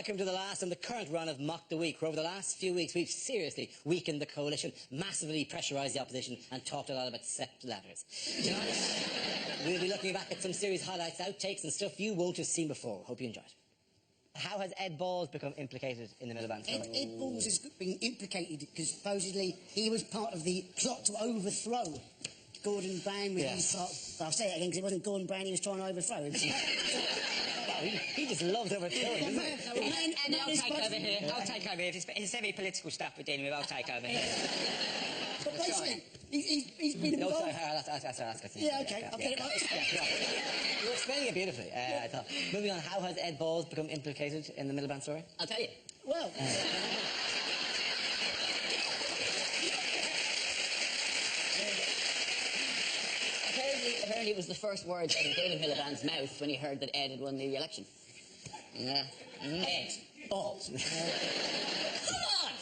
welcome to the last and the current run of Mock the Week, where over the last few weeks we've seriously weakened the coalition, massively pressurised the opposition and talked a lot about sept letters. Tonight, we'll be looking back at some series highlights, outtakes and stuff you won't have seen before. Hope you enjoy it. How has Ed Balls become implicated in the Miliband story? Ed Balls has been implicated because supposedly he was part of the plot to overthrow Gordon Brown. I'll say it again because it wasn't Gordon Brown he was trying to overthrow. He just loves overthrowing, doesn't he? And I'll take over here. I'll take over here. It's semi-political stuff we're dealing with. I'll take over here. But basically, he's been involved... No, sorry, that's yeah, OK, I'll get it right. You're explaining it beautifully, I thought. Moving on, how has Ed Balls become implicated in the Miliband story? I'll tell you. Well... Apparently it was the first words out of David Miliband's mouth when he heard that Ed had won the election. Yeah. Ed Balls. Come on!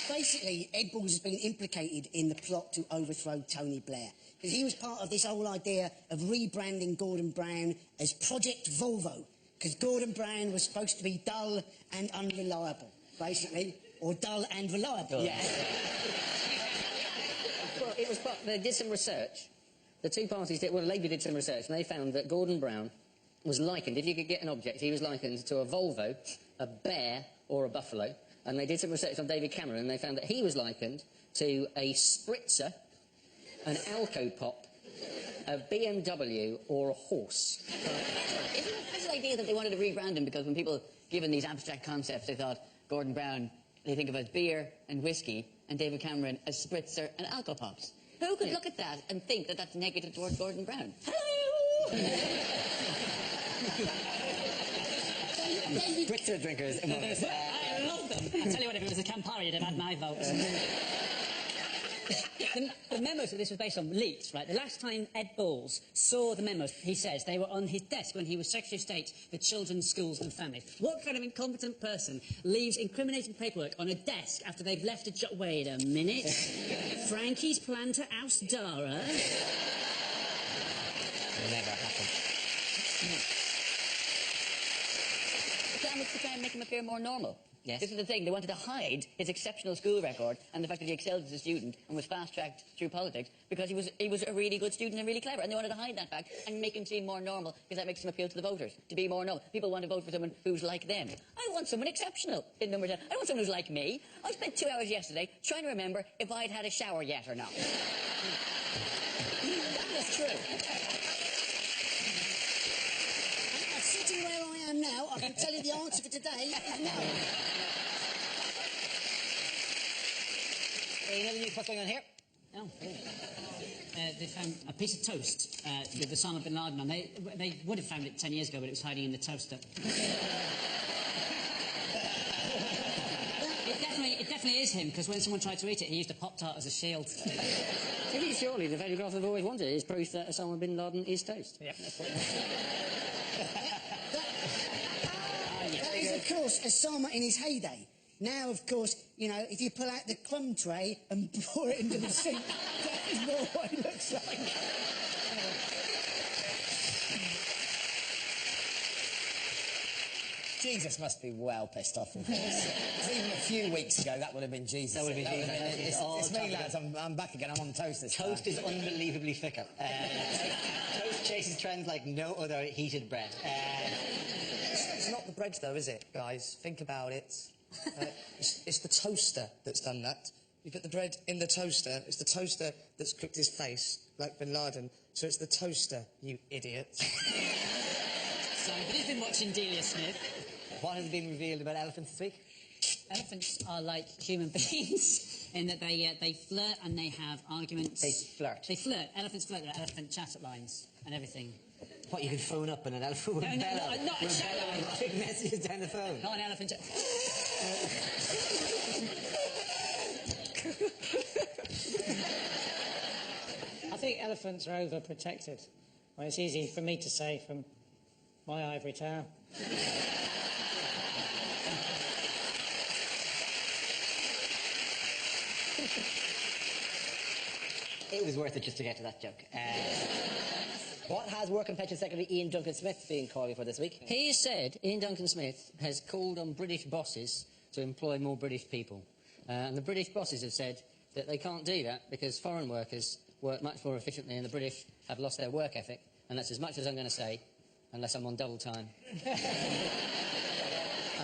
Basically, Ed Balls has been implicated in the plot to overthrow Tony Blair. Because he was part of this whole idea of rebranding Gordon Brown as Project Volvo. Because Gordon Brown was supposed to be dull and unreliable, basically. Or dull and reliable. Yeah. Well, it was... They did some research. The two parties did... Well, Labour did some research, and they found that Gordon Brown was likened... If you could get an object, he was likened to a Volvo, a bear, or a buffalo. And they did some research on David Cameron, and they found that he was likened to a spritzer, an Alco-Pop, a BMW, or a horse. Isn't it a fascinating idea that they wanted to rebrand him because when people given these abstract concepts, they thought Gordon Brown, they think of as beer and whiskey, and David Cameron as spritzer and Alco-Pops. Who could look at that and think that that's negative towards Gordon Brown? Hello! Spritzer drinkers among us. I love them. I tell you what, if it was a Campari, you'd have had my vote. The memos that this was based on were leaked, right? The last time Ed Balls saw the memos, he says, they were on his desk when he was Secretary of State for Children, Schools and Families. What kind of incompetent person leaves incriminating paperwork on a desk after they've left a job? Wait a minute. Frankie's plan to oust Dara? It'll never happen. To try and make him appear more normal. Yes. This is the thing. They wanted to hide his exceptional school record and the fact that he excelled as a student and was fast-tracked through politics because he was a really good student and really clever. And they wanted to hide that fact and make him seem more normal because that makes him appeal to the voters, to be more normal. People want to vote for someone who's like them. I want someone exceptional in number 10. I want someone who's like me. I spent 2 hours yesterday trying to remember if I'd had a shower yet or not. That is true. Sitting where I am now, I can tell you the answer for today is no. Any other news? What's going on here? Oh, they found a piece of toast with Osama bin Laden on. They would have found it 10 years ago, but it was hiding in the toaster. It definitely is him, because when someone tried to eat it, he used a Pop-Tart as a shield. It is surely the photograph I've always wanted is proof that Osama bin Laden is toast. Yeah. That is, of course, Osama in his heyday. Now, of course, you know, if you pull out the crumb tray and pour it into the sink, that is more what he looks like. Jesus must be well pissed off with this. Even a few weeks ago, that would have been Jesus. That would have been Jesus. It's me, lads. I'm back again. I'm on toast this time. Toast is unbelievably fickle. Toast chases trends like no other heated bread. It's not the bread, though, is it, guys? Think about it. It's the toaster that's done that. You put the bread in the toaster. It's the toaster that's cooked his face, like Bin Laden. So it's the toaster, you idiots. So, if you've been watching Delia Smith... What has been revealed about elephants this week? Elephants are like human beings in that they flirt and they have arguments. They flirt? They flirt. Elephants flirt with elephant chat lines and everything. What, you could phone up and an elephant would bellow? No, not a chat line. Big messages down the phone. Not an elephant chat... I think elephants are overprotected. Well, it's easy for me to say from my ivory tower. It was worth it just to get to that joke. What has Work and Pension Secretary Ian Duncan-Smith been calling for this week? He has said, Ian Duncan-Smith has called on British bosses to employ more British people. And the British bosses have said that they can't do that because foreign workers work much more efficiently and the British have lost their work ethic. And that's as much as I'm going to say, unless I'm on double time. And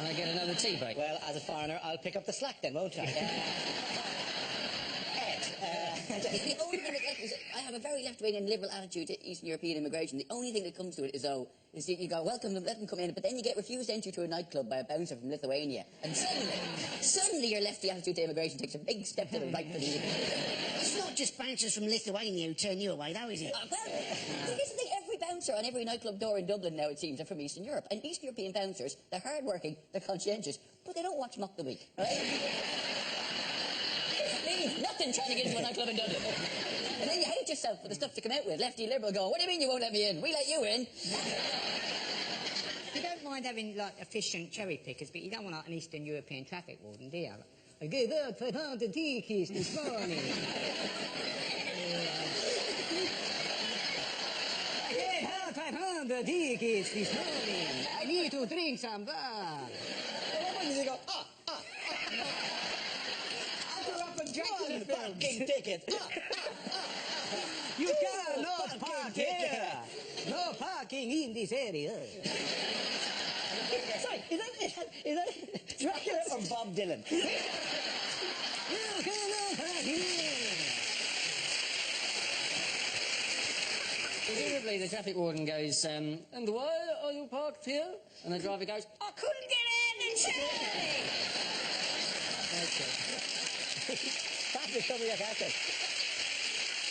I get another tea break. Well, as a foreigner, I'll pick up the slack then, won't I? The only thing I have a very left-wing and liberal attitude to Eastern European immigration. The only thing that comes to it is, is you go, welcome them, let them come in, but then you get refused entry to a nightclub by a bouncer from Lithuania. And suddenly your lefty attitude to immigration takes a big step to the right for the It's not just bouncers from Lithuania who turn you away, though, is it? well, here's the thing, every bouncer on every nightclb door in Dublin now, it seems, are from Eastern Europe. And Eastern European bouncers, they're hard-working, they're conscientious, but they don't watch Mock the Week, right? It means nothing trying to get into a nightclub in Dublin. And then you hate yourself for the stuff to come out with. Lefty liberal go, what do you mean you won't let me in? We let you in. You don't mind having, like, efficient cherry pickers, but you don't want, like, an Eastern European traffic warden, do you? Like, I gave out 500 tickets this morning. I gave out 500 tickets this morning. I need to drink some bar. What happens? You go, I grew up on Dracula fucking ticket. You cannot park here. No parking in this area. Sorry, is that Dracula or Bob Dylan? You cannot park here. Presumably the traffic warden goes, and why are you parked here? And the driver goes, I couldn't get in the train! Okay. That's the cover of that.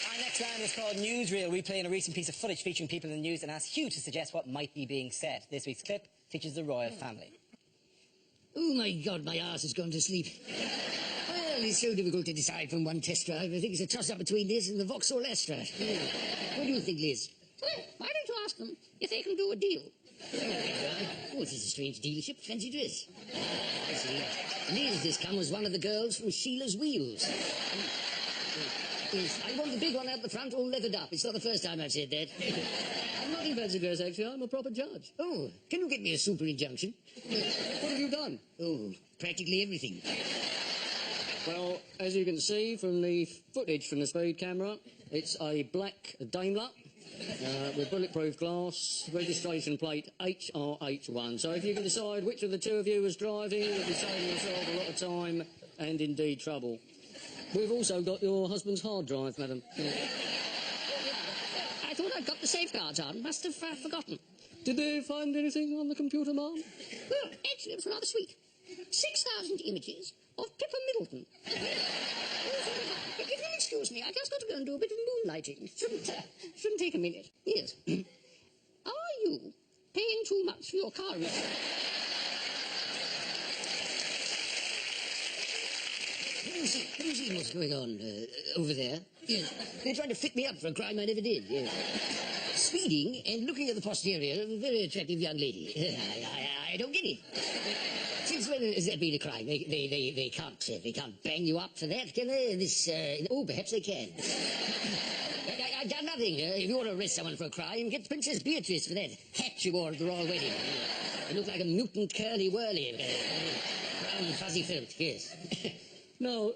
Our next round is called Newsreel. We play in a recent piece of footage featuring people in the news and ask you to suggest what might be being said. This week's clip features the royal family. Oh, my God, my arse has gone to sleep. Well, it's so difficult to decide from one test drive. I think it's a toss-up between this and the Vauxhall Astra. Yeah. What do you think, Liz? Well, why don't you ask them if they can do a deal? Oh, this is a strange dealership. Fancy dress. I see. Liz, this come was one of the girls from Sheila's Wheels. Yes, I want the big one out the front, all leathered up. It's not the first time I've said that. I'm not in fancy dress, actually. I'm a proper judge. Oh, can you get me a super injunction? What have you done? Oh, practically everything. Well, as you can see from the footage from the speed camera, it's a black Daimler with bulletproof glass, registration plate HRH1. So if you can decide which of the two of you was driving, you'll be saving yourself a lot of time and indeed trouble. We've also got your husband's hard drive, madam. I thought I'd got the safeguards on. Must have forgotten. Did they find anything on the computer, ma'am? Well, actually, it was rather sweet. 6,000 images of Pippa Middleton. If you'll excuse me, I just got to go and do a bit of moonlighting. Shouldn't take a minute. Yes. Are you paying too much for your car repair? Let me see what's going on over there. Yes. They're trying to fit me up for a crime I never did. Yes. Speeding and looking at the posterior of a very attractive young lady. I don't get it. Since when has that been a crime? They can't bang you up for that, can they? Oh, perhaps they can. I've done nothing. If you want to arrest someone for a crime, get Princess Beatrice for that hat she wore at the royal wedding. You look like a mutant curly whirly. Brown fuzzy felt, yes. Now,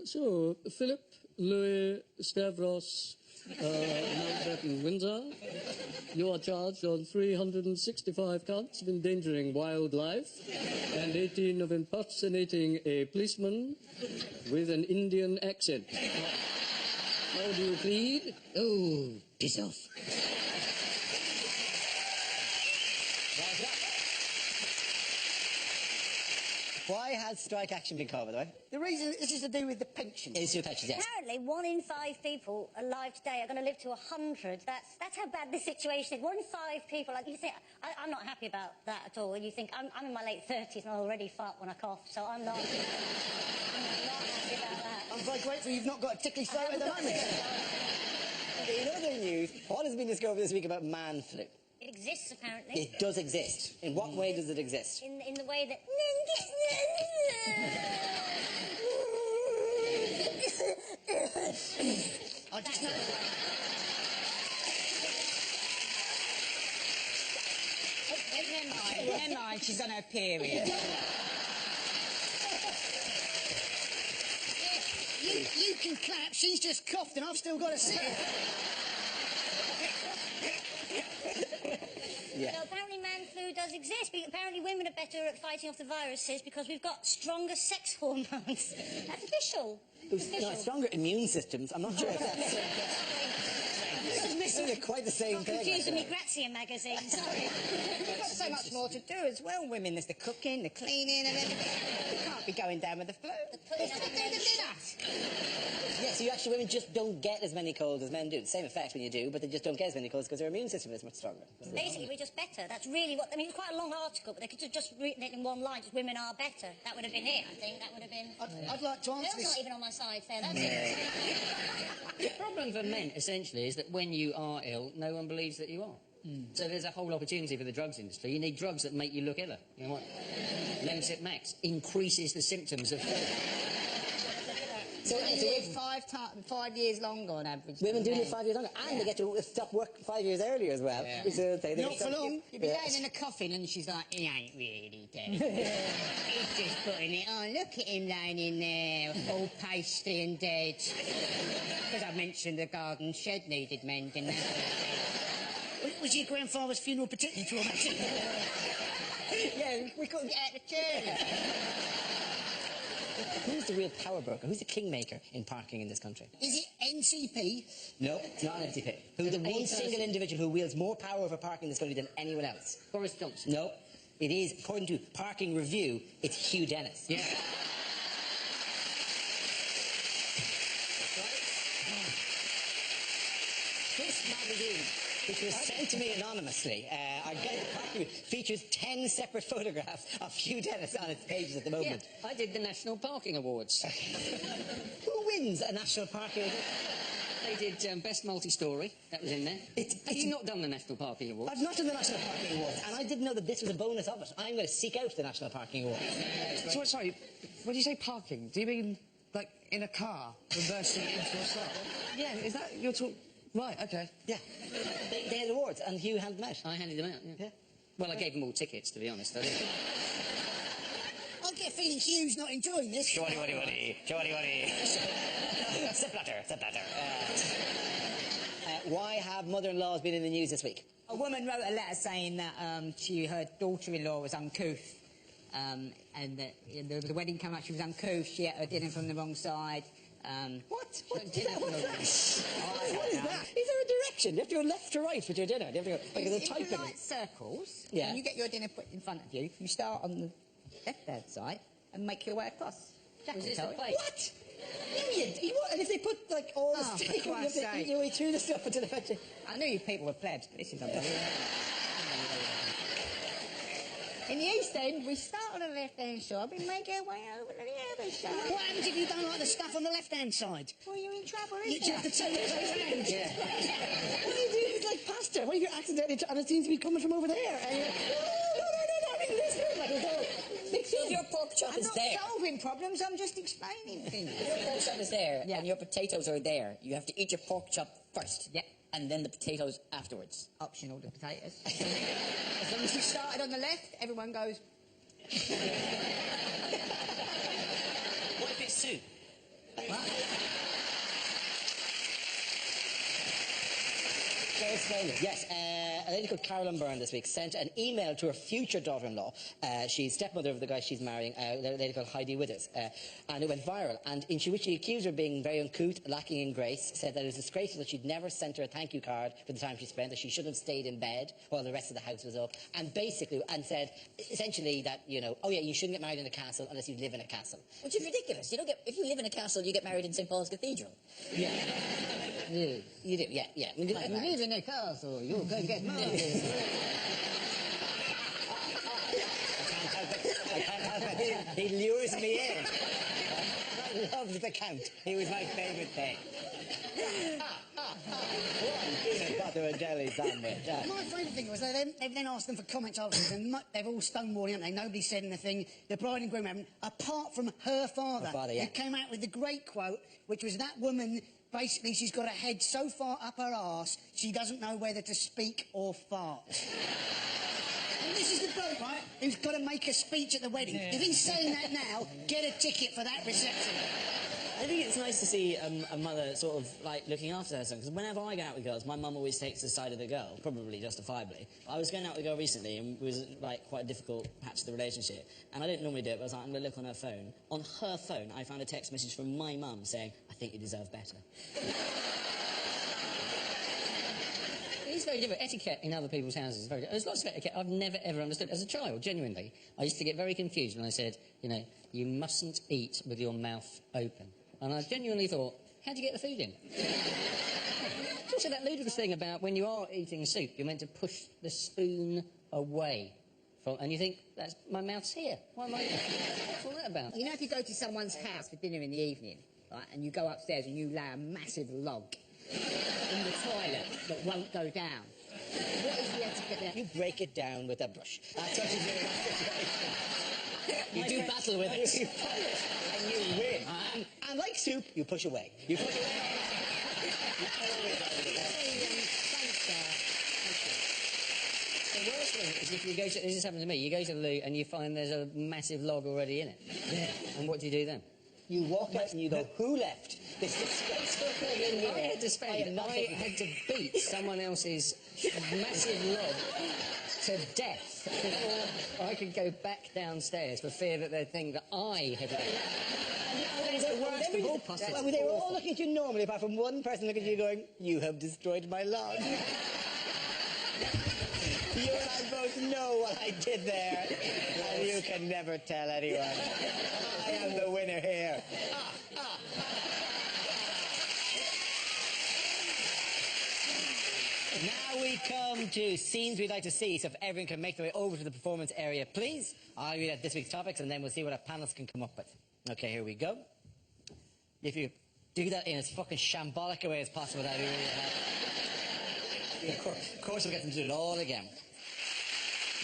so, Philip, Louis, Stavros, Mountbatten, Windsor, you are charged on 365 counts of endangering wildlife and 18 of impersonating a policeman with an Indian accent. How do you plead? Oh, piss off. Why has strike action been called, by the way? The reason this is to do with the pension. It's your pensions, yes. Apparently, 1 in 5 people alive today are going to live to 100. That's how bad this situation is. 1 in 5 people. Like you think, I'm not happy about that at all. You think I'm in my late 30s and I already fart when I cough, so I'm not happy about that. I'm very grateful you've not got a tickly throat at the moment. In other news, what has been discovered this week about man flu? It exists, apparently. It does exist. In what way does it exist? In the way that... I just know... Never mind, she's on her period. You can clap, she's just coughed and I've still got to sit. Yeah. No, apparently man flu does exist. Apparently women are better at fighting off the viruses because we've got stronger sex hormones. That's official. No, stronger immune systems. I'm not sure if that's... They're quite the same thing. Confusing me, Grazia magazine, sorry. We've got so much more to do as well, women. There's the cooking, the cleaning and everything. We can't be going down with the flu. Let's do the dinner. Yeah, so you actually, women just don't get as many colds as men do. The same effect when you do, but they just don't get as many colds because their immune system is much stronger. Basically, we're just better. That's really what... I mean, it's quite a long article, but they could have just written it in one line, just women are better. That would have been it, I think. That would have been... I'd like to answer Bill's this. not even on my side, fair. That's it. The problem for men, essentially, is that when you are ill, no one believes that you are. So there's a whole opportunity for the drugs industry. You need drugs that make you look iller. You know what? Lemsip Max increases the symptoms of flu. So you live 5 years longer on average. Women do than live men. 5 years longer, and they get to stop work 5 years earlier as well. Yeah. Which is, they Not for long. You'd be laying in a coffin and she's like, he ain't really dead. He's just putting it on. Look at him laying in there, all pasty and dead. Because I mentioned the garden shed needed mending. Was your grandfather's funeral particularly traumatic? Yeah, we couldn't get out of the chair. Who's the real power broker? Who's the kingmaker in parking in this country? Is it NCP? No, it's not an FDP. Who's the one single individual who wields more power over parking in this country than anyone else? Boris Johnson. No. It is, according to Parking Review, it's Hugh Dennis. Yeah. This magazine, which was sent to me anonymously, I get the Parking Review, features 10 separate photographs of Hugh Dennis on its pages at the Yeah, moment. I did the National Parking Awards. Who wins a national parking award? They did Best Multi-Story. That was in there. Have you not done the National Parking Awards? I've not done the National Parking Awards, and I didn't know that this was a bonus of it. I'm going to seek out the National Parking Awards. So, sorry, when you say parking, do you mean, like, in a car, reversing it into a car? Yeah, is that your talk? Right, okay. Yeah. They had awards, and Hugh handed them out. I handed them out, yeah. Yeah. Well, I gave them all tickets, to be honest. I get a feeling Hugh's not enjoying this. Johnny. Sip-latter. Why have mother-in-laws been in the news this week? A woman wrote a letter saying that her daughter-in-law was uncouth. And that the wedding came out, she was uncouth, she ate her dinner from the wrong side. What? What's that? What is that? Is there a direction? You have to go left to right with your dinner. You have to go like the If you typing. like circles, Yeah. and you get your dinner put in front of you, you start on the left-hand side and make your way across. Jack Was will this tell the you. plate? What? And if they put like all the Oh, steak, for you have Christ's to eat sake. your way through the stuff until eventually. I knew you people were plebs, but this is unbelievable. In the East End, we start on the left-hand side, we make our way over to the other side. What happens if you don't like the stuff on the left-hand side? Well, you're in trouble, You isn't have to turn it around. Yeah. What do you do? It's like pasta. What if you're accidentally, and it seems to be coming from over there? And you're like, no, I mean this way. Like, it's all mixed So if in. your pork chop I'm is not there, solving problems, I'm just explaining things. if your pork chop is there Yeah. and your potatoes are there, you have to eat your pork chop first. Yeah. And then the potatoes afterwards. Optional, the potatoes. As long as you started on the left, everyone goes... What if it's soup? Yes, a lady called Carolyn Byrne this week sent an email to her future daughter-in-law. She's stepmother of the guy she's marrying, a lady called Heidi Withers. And it went viral. And in which she accused her of being very uncouth, lacking in grace, said that it was disgraceful that she'd never sent her a thank you card for the time she spent, that she should have stayed in bed while the rest of the house was up. And basically, and said, essentially that, you know, oh yeah, you shouldn't get married in a castle unless you live in a castle. Which is ridiculous. You don't get, if you live in a castle, you get married in St. Paul's Cathedral. Yeah. You do, yeah. You live in a castle, you can get married. I can't help it. He lures me in. I loved the Count. He was my favourite thing. One peanut butter and jelly sandwich. My favourite thing was they've then asked them for comments afterwards, and they've all stonewalling, haven't they? Nobody said anything. The bride and groom haven't, apart from her father, yeah. who came out with the great quote, which was that woman, basically, she's got her head so far up her arse, she doesn't know whether to speak or fart. And this bloke, right, who's got to make a speech at the wedding. If he's saying that now, get a ticket for that reception. I think it's nice to see a mother sort of, like, looking after her son, because whenever I go out with girls, my mum always takes the side of the girl, probably justifiably. I was going out with a girl recently, and it was, like, quite a difficult patch of the relationship, and I didn't normally do it, but I was like, I'm going to look on her phone. On her phone, I found a text message from my mum saying, I think you deserve better. It's very different. Etiquette in other people's houses is very different. There's lots of etiquette I've never, ever understood. As a child, genuinely, I used to get very confused when I said, you know, you mustn't eat with your mouth open. And I genuinely thought, how do you get the food in? It's also that ludicrous thing about when you are eating soup, you're meant to push the spoon away from... And you think, that's, my mouth's here. Why am I... What's all that about? You know, if you go to someone's house for dinner in the evening, right, and you go upstairs and you lay a massive log in the toilet that won't go down, what is the etiquette there? You break it down with a brush. That's what you do in that situation. You do battle with it. You fight it, and you win. And like soup, you push away. You push away. The worst thing is if you go to... This has happened to me. You go to the loo and you find there's a massive log already in it. Yeah. And what do you do then? You walk out and you go, who left this disgraceful thing in here? I had to spend... I had to beat someone else's massive log to death before I could go back downstairs for fear that they'd think that I had left. It's the worst of all possible. Well, they were all looking at you normally, apart from one person looking at you going, you have destroyed my log. You and I both know what I did there, and you can never tell anyone. I am the winner here. Now we come to scenes we'd like to see, so if everyone can make their way over to the performance area, please. I'll read out this week's topics, and then we'll see what our panelists can come up with. Okay, here we go. If you do that in as fucking shambolic a way as possible, that'd be really helpful. Of course we'll get them to do it all again.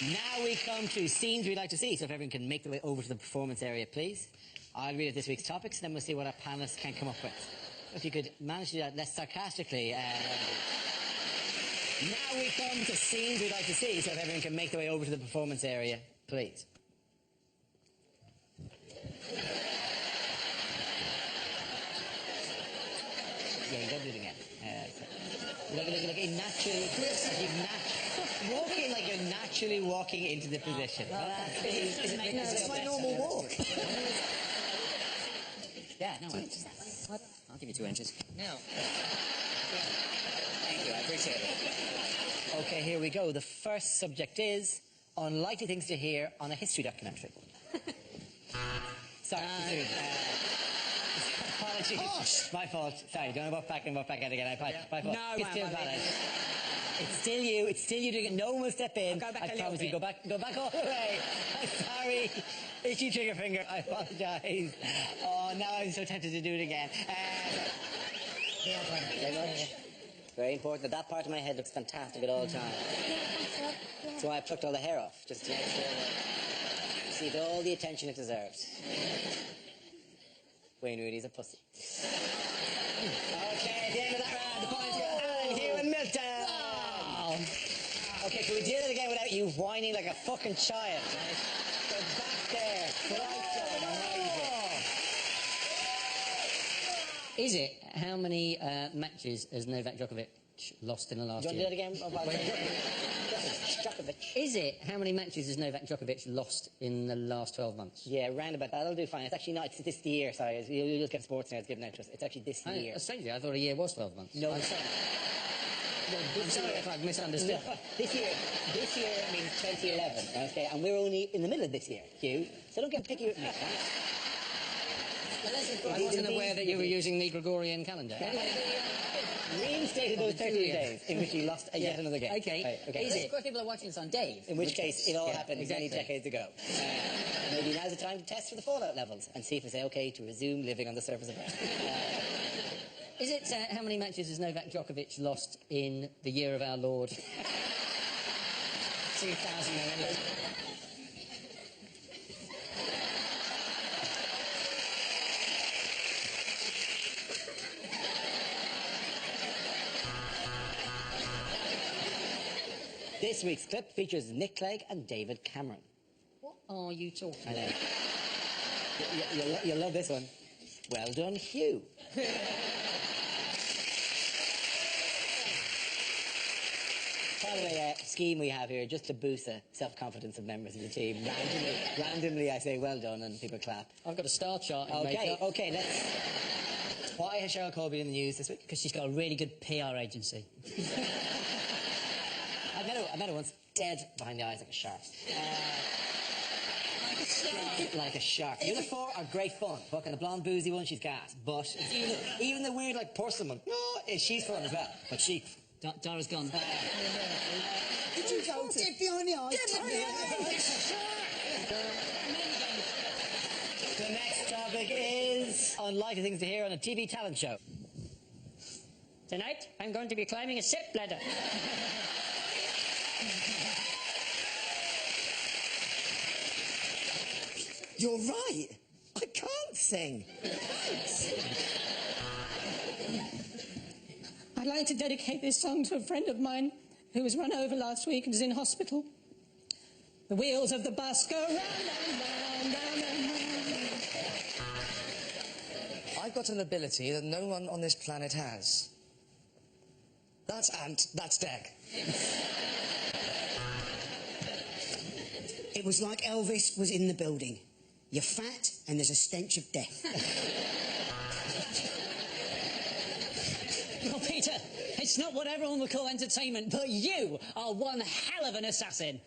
Now we come to scenes we'd like to see, so if everyone can make their way over to the performance area, please. I'll read out this week's topics, and then we'll see what our panelists can come up with. If you could manage to do that less sarcastically. Now we come to scenes we'd like to see, so if everyone can make their way over to the performance area, please. Yeah, you gotta do it again. Look, walking like you're naturally walking into the position. It's my normal walk. Yeah, no, I'll give you 2 inches. No. Thank you, I appreciate it. Okay, here we go. The first subject is unlikely things to hear on a history documentary. Sorry, apologies. My fault. Sorry, don't walk back out again. My fault. No, it's still valid. It's still you doing it. No one will step in. I'll go back I promise you. Go back all the way. I'm sorry. Itchy trigger finger. I apologise. Oh, now I'm so tempted to do it again. Very much. Very important that part of my head looks fantastic at all times. That's why I plucked all the hair off, just to make sure that receive all the attention it deserves. Wayne Rooney's a pussy. Okay, at the end of that round, the points go Alan Hugh and Milton. Okay, can we do that again without you whining like a fucking child? Right? Go back there. Is it? How many matches has Novak Djokovic lost in the last Do you year? want to do that again? Djokovic. Is it? How many matches has Novak Djokovic lost in the last 12 months? Yeah, round about that. That'll do fine. It's actually not. It's this year. Sorry, you'll get sports now. It's given out to us. It's actually this year. Strangely, I thought a year was 12 months. No, I'm sorry. I'm sorry if I've misunderstood. No, this year means 2011. Okay, and we're only in the middle of this year, Hugh. So don't get picky with me. I wasn't aware that you were using the Gregorian calendar. Reinstated those 13 days in which you lost yet another game. Okay. Right, okay. Of course, people are watching this on Dave. In which case, it all happened exactly. many decades ago. Maybe now's the time to test for the fallout levels and see if it's okay to resume living on the surface of Earth. Is it how many matches has Novak Djokovic lost in the year of our Lord 2011? This This week's clip features Nick Clegg and David Cameron. What are you talking I know. about? You'll love this one. Well done, Hugh. By the way, scheme we have here, just to boost the self-confidence of members of the team. Randomly I say well done and people clap. I've got a star chart in Okay, makeup. okay, let's... Why has Cheryl Cole been in the news this week? Because she's got a really good PR agency. I met her once, dead behind the eyes like a shark. Like a shark. The other four are great fun. Fucking the blonde boozy one, she's gas. But even the weird like porcelain one, she's fun as well. But she... Dara's gone. Did you go to... Dead behind the eyes. The next topic is unlikely things to hear on a TV talent show. Tonight, I'm going to be climbing a step ladder. You're right. I can't sing. Thanks. I'd like to dedicate this song to a friend of mine who was run over last week and is in hospital. The wheels of the bus go round, round, round, round, round, round. I've got an ability that no one on this planet has. That's Ant, that's Deg. It was like Elvis was in the building. You're fat and there's a stench of death. Well, Peter, it's not what everyone would call entertainment, but you are one hell of an assassin.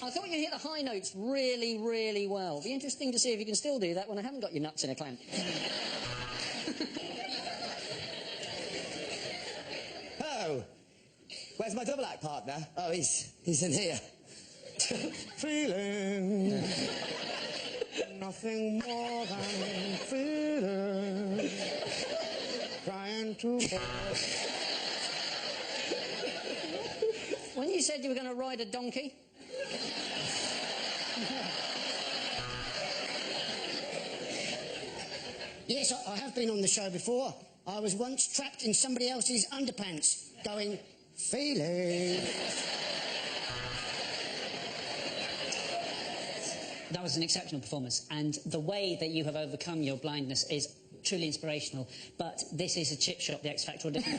I thought you hit the high notes really, really well. Be interesting to see if you can still do that when I haven't got your nuts in a clamp. Oh, where's my double act partner? Oh, he's in here. Feeling nothing more than feeling, trying to... When you said you were going to ride a donkey... Yes, I have been on the show before. I was once trapped in somebody else's underpants, going, feeling... That was an exceptional performance, and the way that you have overcome your blindness is truly inspirational. But this is a chip shop, the X Factor audition.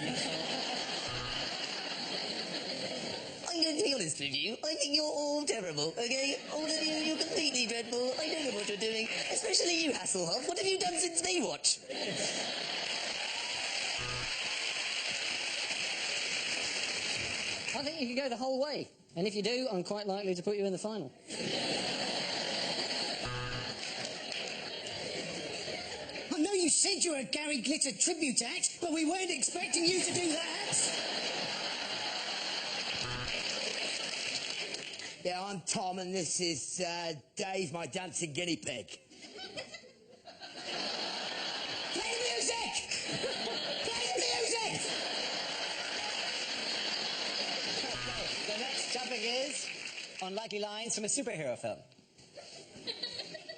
I'm going to be honest with you. I think you're all terrible, okay? All of you, you're completely dreadful. I don't know what you're doing. Especially you, Hasselhoff. What have you done since Baywatch? I think you could go the whole way. And if you do, I'm quite likely to put you in the final. I know you said you were a Gary Glitter tribute act, but we weren't expecting you to do that. Yeah, I'm Tom, and this is Dave, my dancing guinea pig. Play the music! Play the music! The next topic is unlikely lines from a superhero film.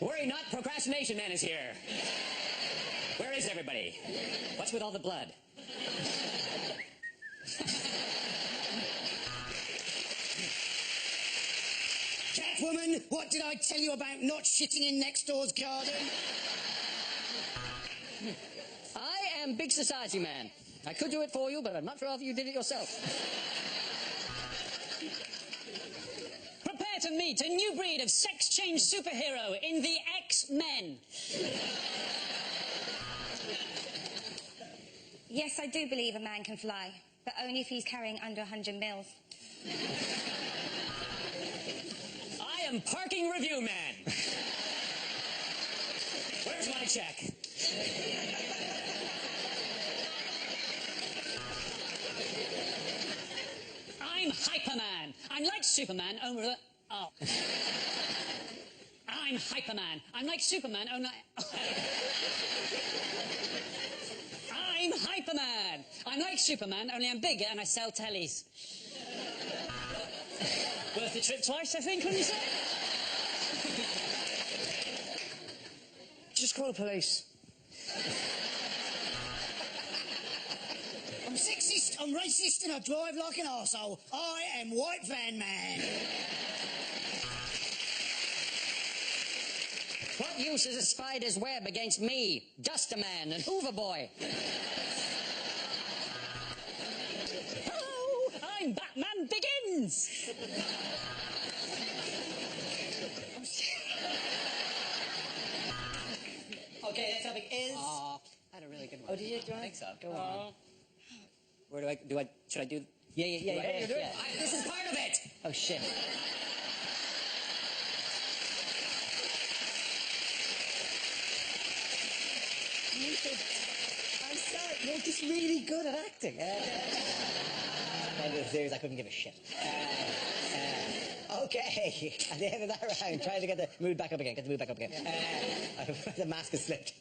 Worry not, Procrastination Man is here. Where is everybody? What's with all the blood? Catwoman, what did I tell you about not shitting in next door's garden? I am Big Society Man. I could do it for you, but I'd much rather you did it yourself. Prepare to meet a new breed of sex-change superhero in the X-Men. Yes, I do believe a man can fly, but only if he's carrying under 100 mils. I am Parking Review Man. Where's my check? I'm Hyperman. I'm like Superman, only... Oh. I'm Hyperman. I'm like Superman, only... I'm Hyperman. I'm like Superman, only I'm bigger and I sell tellies. Worth the trip twice, I think, when you say it? Just call the police. I'm 6 I'm racist and I drive like an arsehole. I am White Van Man. What use is a spider's web against me, Just a Man and Hoover Boy? Hello, I'm Batman Begins. Okay, next topic is... I had a really good one. Oh, did you? Do I think so. Go on. Where should I do? Yeah. This is part of it. Oh, shit. I'm sorry, you're just really good at acting. End of the series, I couldn't give a shit. Okay, at the end of that round, trying to get the mood back up again. The mask has slipped.